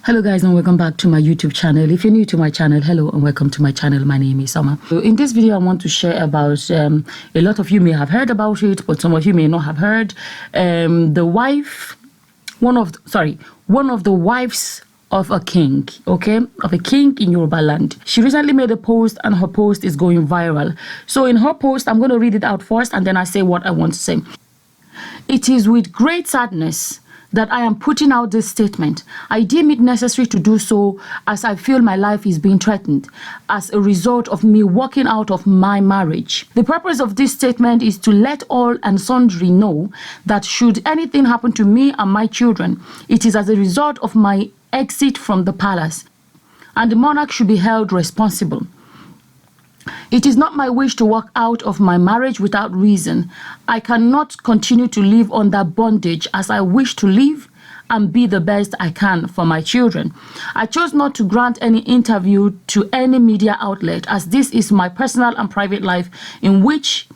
Hello guys, and welcome back to my YouTube channel. If you're new to my channel, hello and welcome to my channel. My name is Summer. So in this video I want to share about a lot of you may have heard about it, but some of you may not have heard. One of the wives of a king, of a king in Yoruba land. She recently made a post and her post is going viral. So in her post, I'm going to read it out first and then I say what I want to say. It is with great sadness that I am putting out this statement. I deem it necessary to do so as I feel my life is being threatened as a result of me walking out of my marriage. The purpose of this statement is to let all and sundry know that should anything happen to me and my children, it is as a result of my exit from the palace, and the monarch should be held responsible. It is not my wish to walk out of my marriage without reason. I cannot continue to live under bondage as I wish to live and be the best I can for my children. I chose not to grant any interview to any media outlet as this is my personal and private life in which,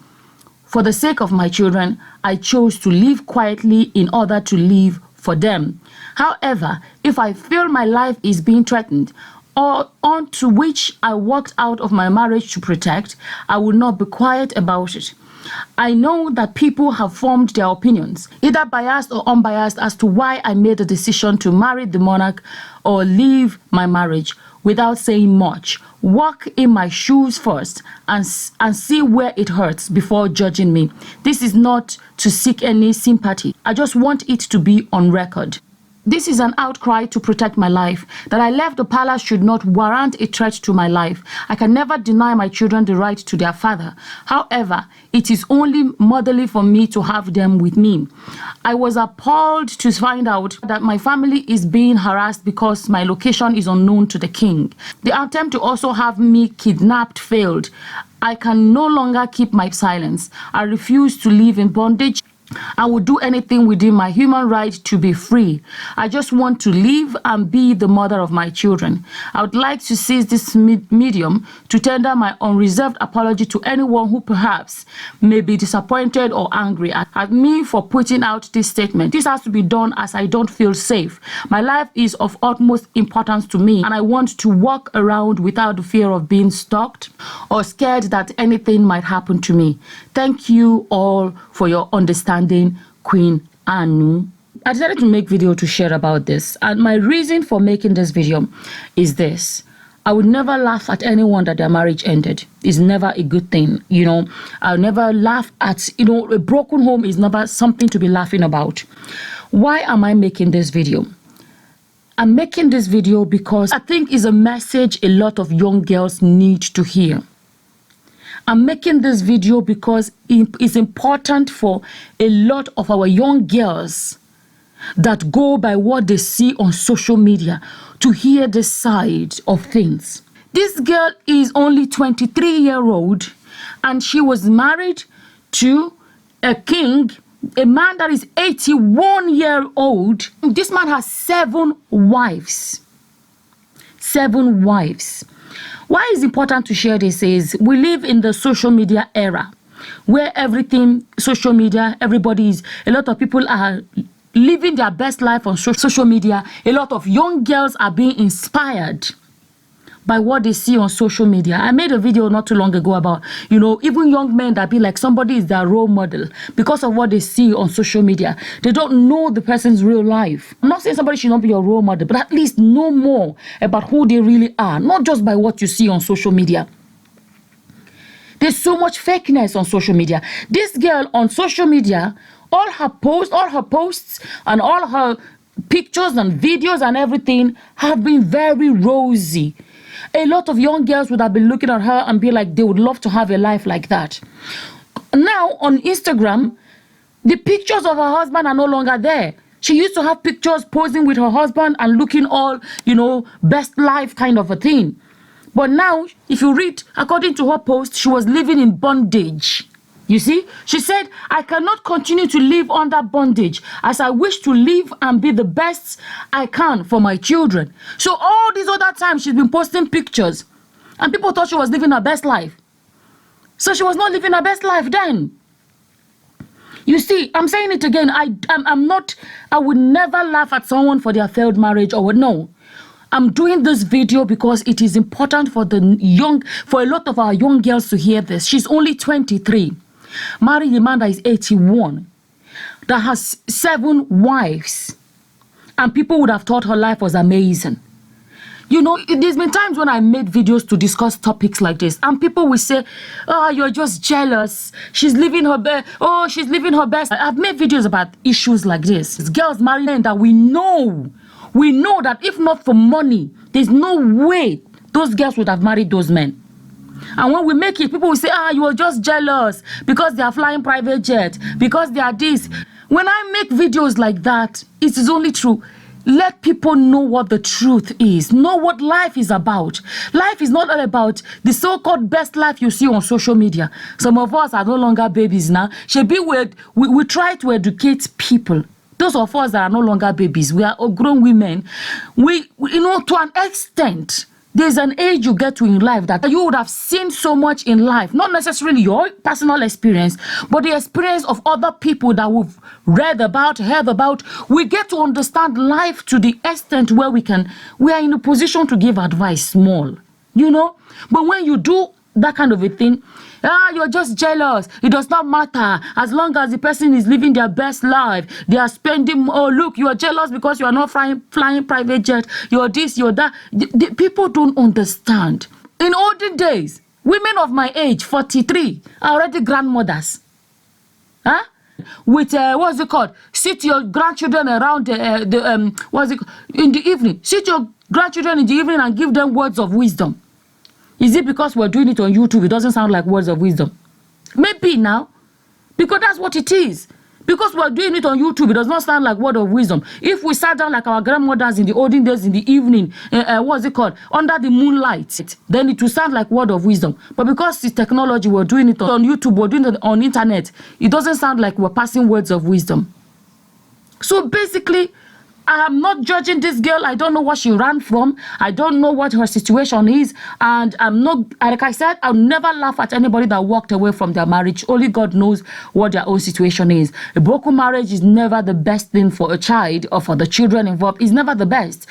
for the sake of my children, I chose to live quietly in order to live for them. However, if I feel my life is being threatened, or onto which I walked out of my marriage to protect, I will not be quiet about it. I know that people have formed their opinions, either biased or unbiased, as to why I made the decision to marry the monarch or leave my marriage without saying much. Walk in my shoes first and see where it hurts before judging me. This is not to seek any sympathy. I just want it to be on record. This is an outcry to protect my life. That I left the palace should not warrant a threat to my life. I can never deny my children the right to their father. However, it is only motherly for me to have them with me. I was appalled to find out that my family is being harassed because my location is unknown to the king. The attempt to also have me kidnapped failed. I can no longer keep my silence. I refuse to live in bondage. I will do anything within my human right to be free. I just want to live and be the mother of my children. I would like to seize this medium to tender my unreserved apology to anyone who perhaps may be disappointed or angry at me for putting out this statement. This has to be done as I don't feel safe. My life is of utmost importance to me and I want to walk around without the fear of being stalked or scared that anything might happen to me. Thank you all for your understanding. Queen Anu. I decided to make video to share about this, and my reason for making this video is this. I would never laugh at anyone that their marriage ended. It's never a good thing, I'll never laugh at, a broken home is never something to be laughing about. Why am I making this video? I'm making this video because I think it's a message a lot of young girls need to hear. I'm making this video because it's important for a lot of our young girls that go by what they see on social media to hear the side of things. This girl is only 23-year-old and she was married to a king, a man that is 81-year-old. This man has 7 wives. 7 wives. Why it's important to share this is we live in the social media era where everything, social media, a lot of people are living their best life on social media. A lot of young girls are being inspired by what they see on social media. I made a video not too long ago about, even young men that be like somebody is their role model because of what they see on social media. They don't know the person's real life. I'm not saying somebody should not be your role model, but at least know more about who they really are, not just by what you see on social media. There's so much fakeness on social media. This girl on social media, all her posts and all her pictures and videos and everything have been very rosy. A lot of young girls would have been looking at her and be like, they would love to have a life like that. Now on Instagram, the pictures of her husband are no longer there. She used to have pictures posing with her husband and looking all, best life kind of a thing. But now, if you read, according to her post, she was living in bondage. You see, she said, I cannot continue to live under bondage as I wish to live and be the best I can for my children. So all these other times she's been posting pictures and people thought she was living her best life. So she was not living her best life then. You see, I'm saying it again. I would never laugh at someone for their failed marriage or no. I'm doing this video because it is important for a lot of our young girls to hear this. She's only 23, married a man that is 81, that has 7 wives, and people would have thought her life was amazing. You know, there's been times when I made videos to discuss topics like this, and people will say, oh, you're just jealous. She's living her best. Oh, she's living her best. I've made videos about issues like this. It's girls marrying men that we know that if not for money, there's no way those girls would have married those men. And when we make it, people will say, you are just jealous because they are flying private jet, because they are this. When I make videos like that, it is only true. Let people know what the truth is. Know what life is about. Life is not all about the so-called best life you see on social media. Some of us are no longer babies now. We try to educate people. Those of us that are no longer babies, we are grown women. We to an extent, there's an age you get to in life that you would have seen so much in life, not necessarily your personal experience, but the experience of other people that we've read about, heard about. We get to understand life to the extent where we are in a position to give advice small, But when you do that kind of a thing, you're just jealous. It does not matter. As long as the person is living their best life, they are spending, look, you are jealous because you are not flying private jet. You're this, you're that. The people don't understand. In olden days, women of my age, 43, are already grandmothers. With, what's it called? Sit your grandchildren around in the evening. Sit your grandchildren in the evening and give them words of wisdom. Is it because we're doing it on YouTube, it doesn't sound like words of wisdom? Maybe now. Because that's what it is. Because we're doing it on YouTube, it does not sound like word of wisdom. If we sat down like our grandmothers in the olden days in the evening, what's it called? Under the moonlight, then it will sound like word of wisdom. But because it's technology, we're doing it on YouTube, we're doing it on internet, it doesn't sound like we're passing words of wisdom. So basically, I am not judging this girl. I don't know what she ran from. I don't know what her situation is. And I'm not, like I said, I'll never laugh at anybody that walked away from their marriage. Only God knows what their own situation is. A broken marriage is never the best thing for a child or for the children involved. It's never the best.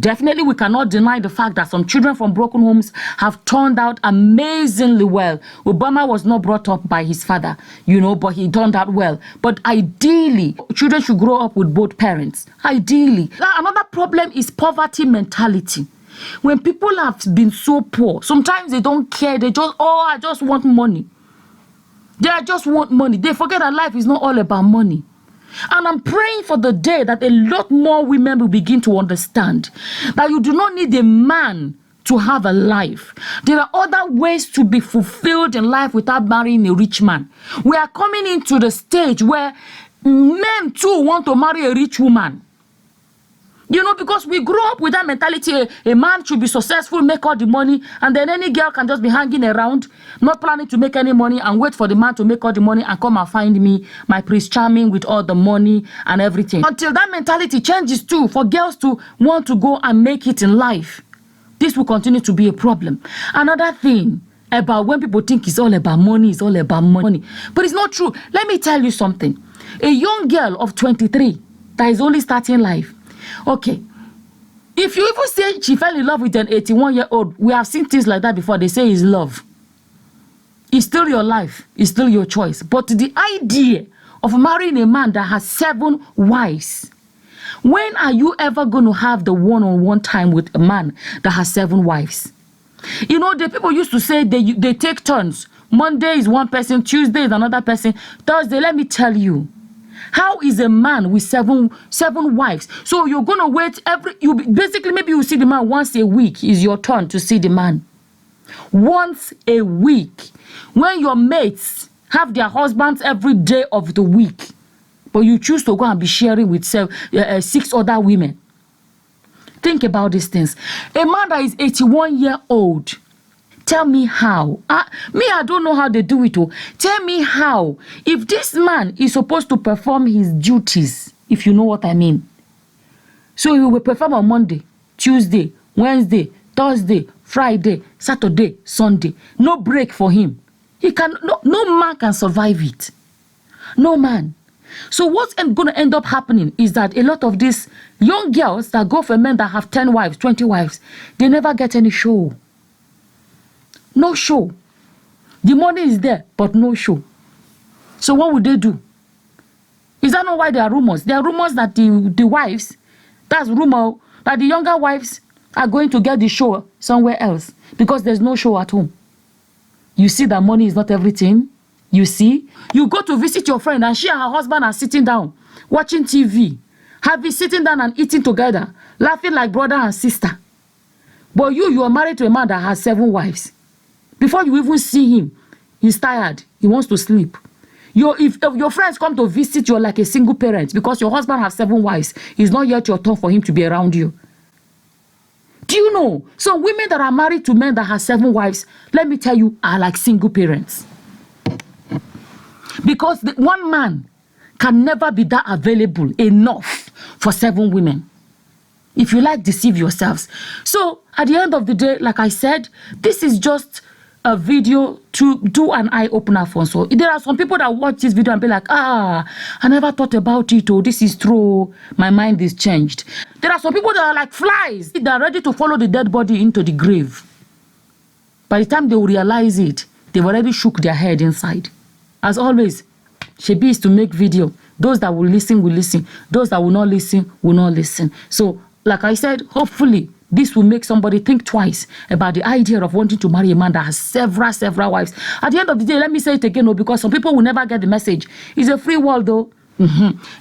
Definitely, we cannot deny the fact that some children from broken homes have turned out amazingly well. Obama was not brought up by his father, but he turned out well. But ideally, children should grow up with both parents. Ideally. Another problem is poverty mentality. When people have been so poor, sometimes they don't care. They just, I just want money. They just want money. They forget that life is not all about money. And I'm praying for the day that a lot more women will begin to understand that you do not need a man to have a life. There are other ways to be fulfilled in life without marrying a rich man. We are coming into the stage where men too want to marry a rich woman. Because we grew up with that mentality, a man should be successful, make all the money, and then any girl can just be hanging around, not planning to make any money, and wait for the man to make all the money and come and find me, my Prince Charming, with all the money and everything. Until that mentality changes too, for girls to want to go and make it in life, this will continue to be a problem. Another thing about when people think it's all about money, it's all about money. But it's not true. Let me tell you something. A young girl of 23 that is only starting life. Okay. If you even say she fell in love with an 81-year-old, we have seen things like that before. They say it's love. It's still your life. It's still your choice. But the idea of marrying a man that has 7 wives, when are you ever going to have the one-on-one time with a man that has 7 wives? The people used to say they take turns. Monday is one person, Tuesday is another person, Thursday. Let me tell you, how is a man with seven wives? So you're gonna wait maybe you see the man once a week. Is your turn to see the man once a week, when your mates have their husbands every day of the week, but you choose to go and be sharing with 6 other women. Think about these things. A man that is 81-year-old, tell me how. I don't know how they do it. Tell me how. If this man is supposed to perform his duties, if you know what I mean. So he will perform on Monday, Tuesday, Wednesday, Thursday, Friday, Saturday, Sunday. No break for him. No man can survive it. No man. So what's going to end up happening is that a lot of these young girls that go for men that have 10 wives, 20 wives, they never get any show. No show. The money is there, but no show. So what would they do? Is that not why there are rumors? There are rumors that the wives, that's rumor, that the younger wives are going to get the show somewhere else because there's no show at home. You see that money is not everything. You see, you go to visit your friend and she and her husband are sitting down, watching TV, sitting down and eating together, laughing like brother and sister. But you are married to a man that has 7 wives. Before you even see him, he's tired. He wants to sleep. If your friends come to visit you like a single parent because your husband has 7 wives, it's not yet your turn for him to be around you. Do you know? Some women that are married to men that have 7 wives, let me tell you, are like single parents. Because one man can never be that available enough for 7 women. If you like, deceive yourselves. So at the end of the day, like I said, this is just a video to do an eye-opener for. So there are some people that watch this video and be like, I never thought about it. Oh, this is true. My mind is changed. There are some people that are like flies. They are ready to follow the dead body into the grave. By the time they will realize it, they've already shook their head inside. As always, Shebi is to make video. Those that will listen will listen. Those that will not listen will not listen. So, like I said, hopefully, this will make somebody think twice about the idea of wanting to marry a man that has several wives. At the end of the day, let me say it again, because some people will never get the message. It's a free world, though.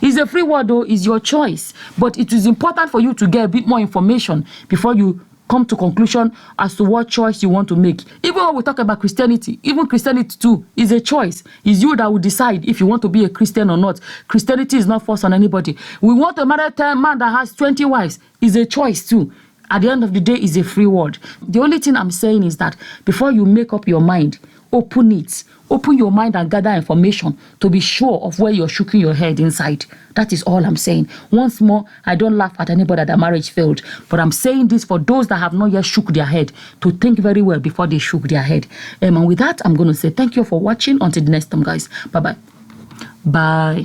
It's a free world, though. It's your choice. But it is important for you to get a bit more information before you come to conclusion as to what choice you want to make. Even when we talk about Christianity, even Christianity too is a choice. It's you that will decide if you want to be a Christian or not. Christianity is not forced on anybody. We want to marry a man that has 20 wives. It's a choice too. At the end of the day, it's a free world. The only thing I'm saying is that before you make up your mind, open it. Open your mind and gather information to be sure of where you're shaking your head inside. That is all I'm saying. Once more, I don't laugh at anybody that marriage failed. But I'm saying this for those that have not yet shook their head to think very well before they shook their head. And with that, I'm going to say thank you for watching. Until the next time, guys. Bye-bye. Bye.